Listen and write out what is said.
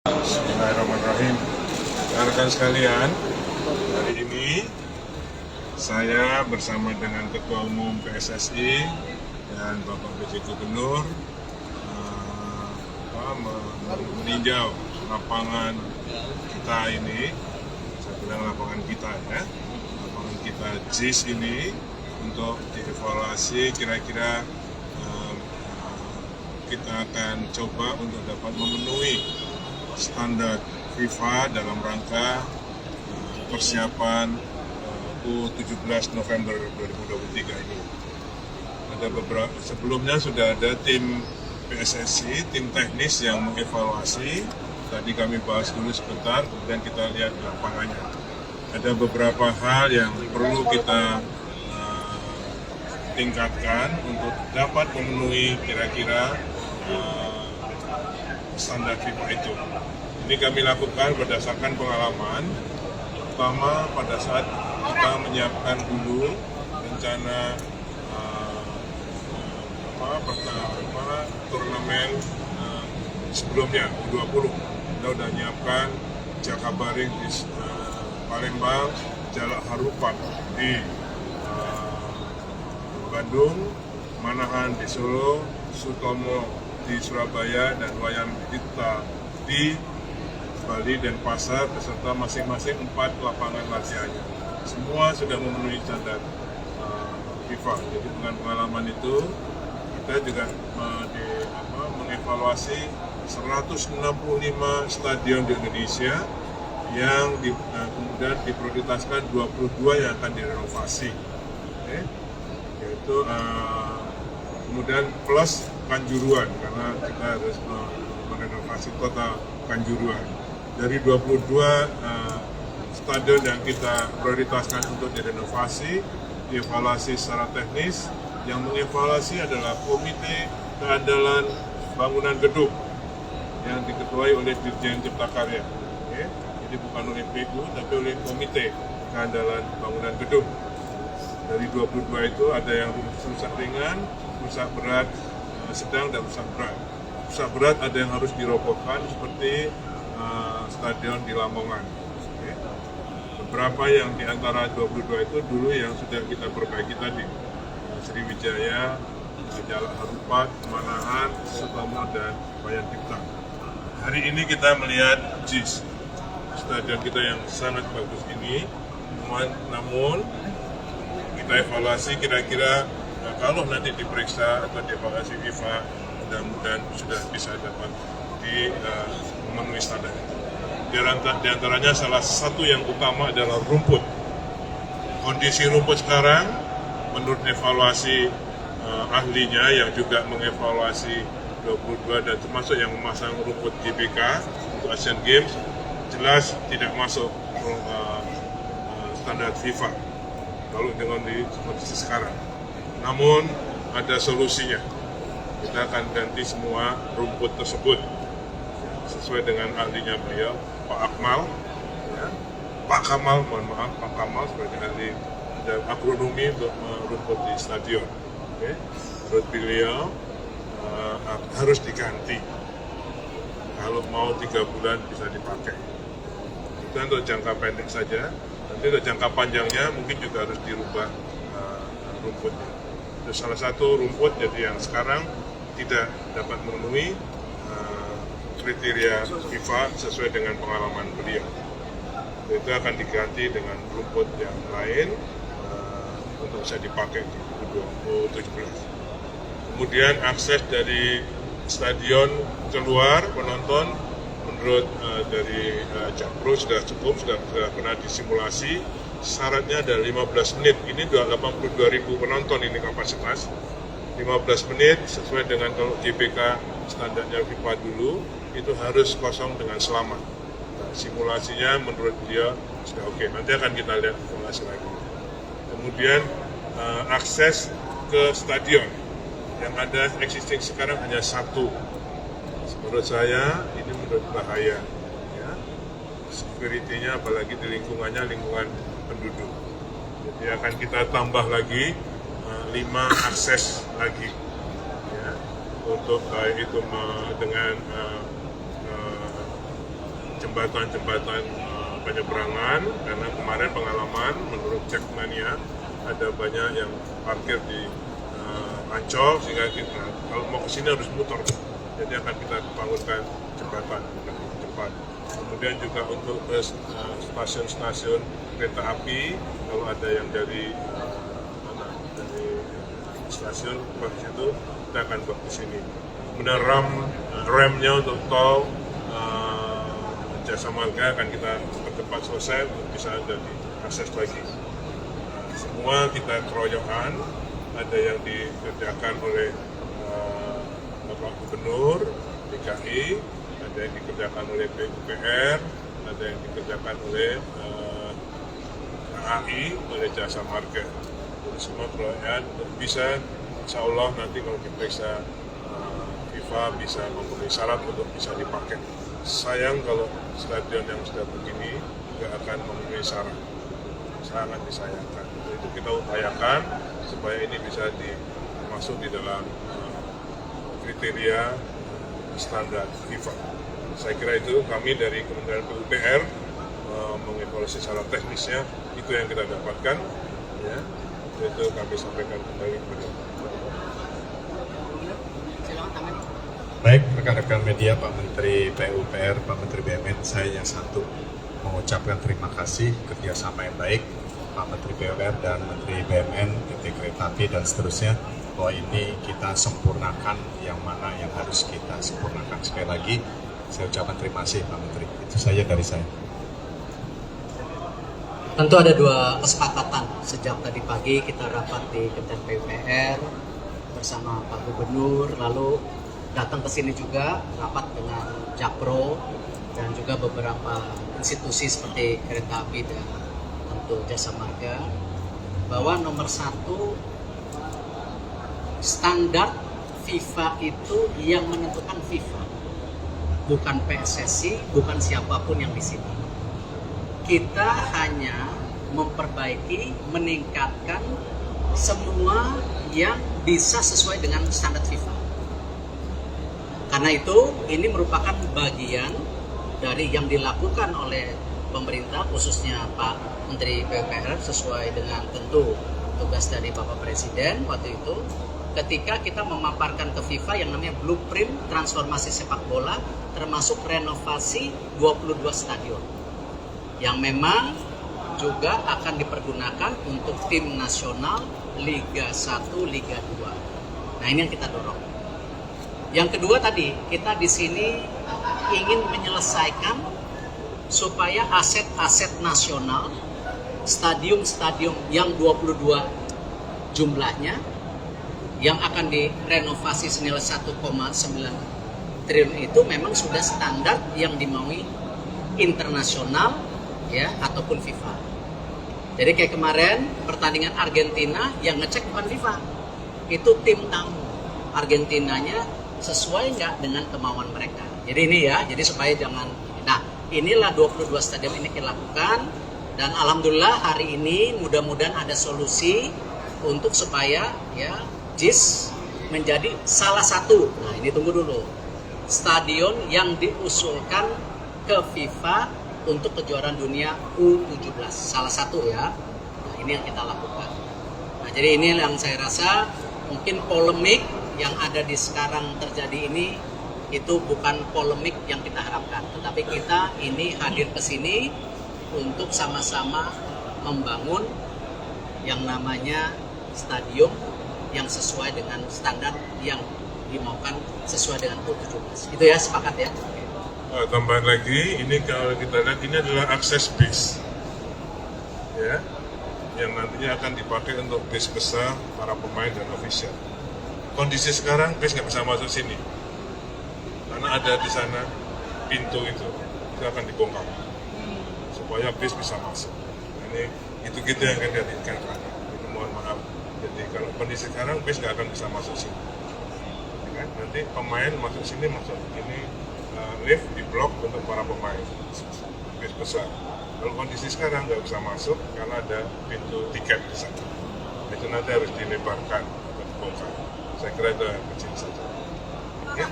Bismillahirrahmanirrahim. Rekan sekalian, hari ini saya bersama dengan Ketua Umum PSSI dan Bapak PJ Gubernur meninjau lapangan kita ini. Saya bilang lapangan kita ya, lapangan kita JIS ini untuk dievaluasi kira-kira kita akan coba untuk dapat memenuhi standar FIFA dalam rangka persiapan U17 November 2023 ini. Ada beberapa sebelumnya sudah ada tim PSSI, tim teknis yang mengevaluasi. Tadi kami bahas dulu sebentar, kemudian kita lihat lapangannya. Ada beberapa hal yang perlu kita tingkatkan untuk dapat memenuhi kira-kira standar FIFA itu. Ini kami lakukan berdasarkan pengalaman, pertama pada saat kita menyiapkan dulu rencana turnamen sebelumnya U20. Kita sudah menyiapkan Jakabaring di Palembang, Jalak Harupat di Bandung, Manahan di Solo, Sutomo di Surabaya, dan Wayan Dipta di Bali dan Pasar beserta masing-masing 4 lapangan latihannya. Semua sudah memenuhi standar FIFA. Jadi dengan pengalaman itu kita juga mengevaluasi 165 stadion di Indonesia yang kemudian diprioritaskan 22 yang akan direnovasi. Yaitu kemudian plus Kanjuruhan, karena kita harus merenovasi kota Kanjuruhan. Dari 22 stadion yang kita prioritaskan untuk direnovasi, dievaluasi secara teknis. Yang mengevaluasi adalah Komite Keandalan Bangunan Gedung yang diketuai oleh Dirjen Cipta Karya. Jadi bukan oleh PU, tapi oleh Komite Keandalan Bangunan Gedung. Dari 22 itu ada yang rusak ringan, rusak berat, sedang, dan rusak berat. Rusak berat ada yang harus dirobohkan seperti stadion di Lamongan. Beberapa yang di antara 22 itu dulu yang sudah kita perbaiki tadi, Sriwijaya, Jalak Harupat, Manahan, Sutomo, dan Wayan Dipta. Hari ini kita melihat JIS, stadion kita yang sangat bagus ini, namun kita evaluasi kira-kira kalau nanti diperiksa atau dievaluasi FIFA, mudah-mudahan sudah bisa dapat memenuhi standar. Di antaranya salah satu yang utama adalah rumput. Kondisi rumput sekarang, menurut evaluasi ahlinya yang juga mengevaluasi 22 dan termasuk yang memasang rumput GBK untuk Asian Games, jelas tidak masuk standar FIFA kalau dengan kondisi sekarang. Namun ada solusinya. Kita akan ganti semua rumput tersebut sesuai dengan ahlinya beliau, Pak Akmal, ya. Pak Kamal, mohon maaf, Pak Kamal sebagai ahli dan agronomi untuk rumput di stadion. Menurut beliau harus diganti. Kalau mau 3 bulan bisa dipakai. Itu untuk jangka pendek saja. Nanti untuk jangka panjangnya mungkin juga harus dirubah rumputnya. Itu salah satu rumput jadi yang sekarang tidak dapat memenuhi kriteria FIFA sesuai dengan pengalaman beliau. Itu akan diganti dengan rumput yang lain untuk bisa dipakai di U17. Kemudian akses dari stadion keluar penonton menurut dari Jakpro sudah cukup, sudah pernah disimulasi. Syaratnya ada 15 menit, ini 82.000 penonton ini kapasitas. 15 menit sesuai dengan kalau GBK standarnya FIFA dulu, itu harus kosong dengan selamat. Nah, simulasinya menurut dia sudah oke. Nanti akan kita lihat simulasi lagi. Kemudian akses ke stadion yang ada existing sekarang hanya satu. Menurut saya ini menurut bahaya. Ya. Security-nya apalagi di lingkungannya lingkungan penduduk. Jadi akan kita tambah lagi 5 akses lagi. Ya. Untuk baik itu dengan jembatan-jembatan penyeberangan, karena kemarin pengalaman menurut Jackmania ada banyak yang parkir di Ancol, sehingga kita kalau mau ke sini harus muter. Jadi akan kita bangunkan jembatan lebih cepat. Kemudian juga untuk stasiun-stasiun kereta api, kalau ada yang dari stasiun ke situ, kita akan buat ke sini. Kemudian remnya untuk tol Jasa Marga akan kita percepat selesai untuk bisa jadi akses lagi. Semua kita keroyokan, ada yang dikerjakan oleh Bapak Gubernur DKI, ada yang dikerjakan oleh PUPR, ada yang dikerjakan oleh KAI, oleh Jasa Marga. Jadi semua keroyokan bisa, insya Allah nanti kalau diperiksa FIFA bisa memenuhi syarat untuk bisa dipakai. Sayang kalau stadion yang sudah begini tidak akan memenuhi syarat, sangat disayangkan. Itu kita upayakan supaya ini bisa masuk di dalam kriteria standar FIFA. Saya kira itu kami dari Kementerian PUPR mengevaluasi secara teknisnya, itu yang kita dapatkan, ya, itu kami sampaikan kembali kepada. Baik, rekan-rekan media, Pak Menteri PUPR, Pak Menteri BUMN, saya yang satu mengucapkan terima kasih kerjasama yang baik Pak Menteri PUPR dan Menteri BUMN, PT Kereta Api dan seterusnya, bahwa ini kita sempurnakan yang mana yang harus kita sempurnakan. Sekali lagi, saya ucapkan terima kasih Pak Menteri. Itu saja dari saya. Tentu ada dua kesepakatan. Sejak tadi pagi kita rapat di Kementerian PUPR bersama Pak Gubernur, lalu datang ke sini juga rapat dengan Jakpro dan juga beberapa institusi seperti Kereta Api dan tentu Jasa Marga, bahwa nomor satu, standar FIFA itu yang menentukan FIFA, bukan PSSI, bukan siapapun yang di sini. Kita hanya memperbaiki, meningkatkan semua yang bisa sesuai dengan standar FIFA. Karena itu, ini merupakan bagian dari yang dilakukan oleh pemerintah, khususnya Pak Menteri PUPR, sesuai dengan tentu tugas dari Bapak Presiden waktu itu, ketika kita memaparkan ke FIFA yang namanya blueprint transformasi sepak bola, termasuk renovasi 22 stadion, yang memang juga akan dipergunakan untuk tim nasional Liga 1, Liga 2. Nah, ini yang kita dorong. Yang kedua tadi, kita di sini ingin menyelesaikan supaya aset-aset nasional, stadium-stadium yang 22 jumlahnya, yang akan direnovasi senilai 1,9 triliun itu memang sudah standar yang dimaui internasional, ya, ataupun FIFA. Jadi kayak kemarin pertandingan Argentina yang ngecek bukan FIFA, itu tim tamu. Argentinanya sesuai nggak dengan kemauan mereka. Jadi ini ya, jadi supaya jangan. Nah, inilah 22 stadion ini kita lakukan, dan alhamdulillah hari ini mudah-mudahan ada solusi untuk supaya ya JIS menjadi salah satu. Nah, ini tunggu dulu. Stadion yang diusulkan ke FIFA untuk kejuaraan dunia U17, salah satu ya. Nah, ini yang kita lakukan. Nah, jadi ini yang saya rasa mungkin polemik yang ada di sekarang terjadi ini itu bukan polemik yang kita harapkan, tetapi kita ini hadir ke sini untuk sama-sama membangun yang namanya stadion yang sesuai dengan standar yang dimaukan sesuai dengan U17. Itu ya, sepakat ya. Tambahan lagi, ini kalau kita lihat ini adalah akses bis, ya, yang nantinya akan dipakai untuk bis besar para pemain dan ofisial. Kondisi sekarang bis nggak bisa masuk sini, karena ada di sana pintu itu akan dibongkar supaya bis bisa masuk. Ini itu kita yang akan dihadirkan. Itu mohon maaf. Jadi kalau kondisi sekarang bis nggak akan bisa masuk sini. Ya, nanti pemain masuk sini, masuk ini lift di blok untuk para pemain bis besar. Kalau kondisi sekarang nggak bisa masuk karena ada pintu tiket di sana. Itu nanti harus dilebarkan atau dibongkar. Saya kira itu yang kecil saja. Ya?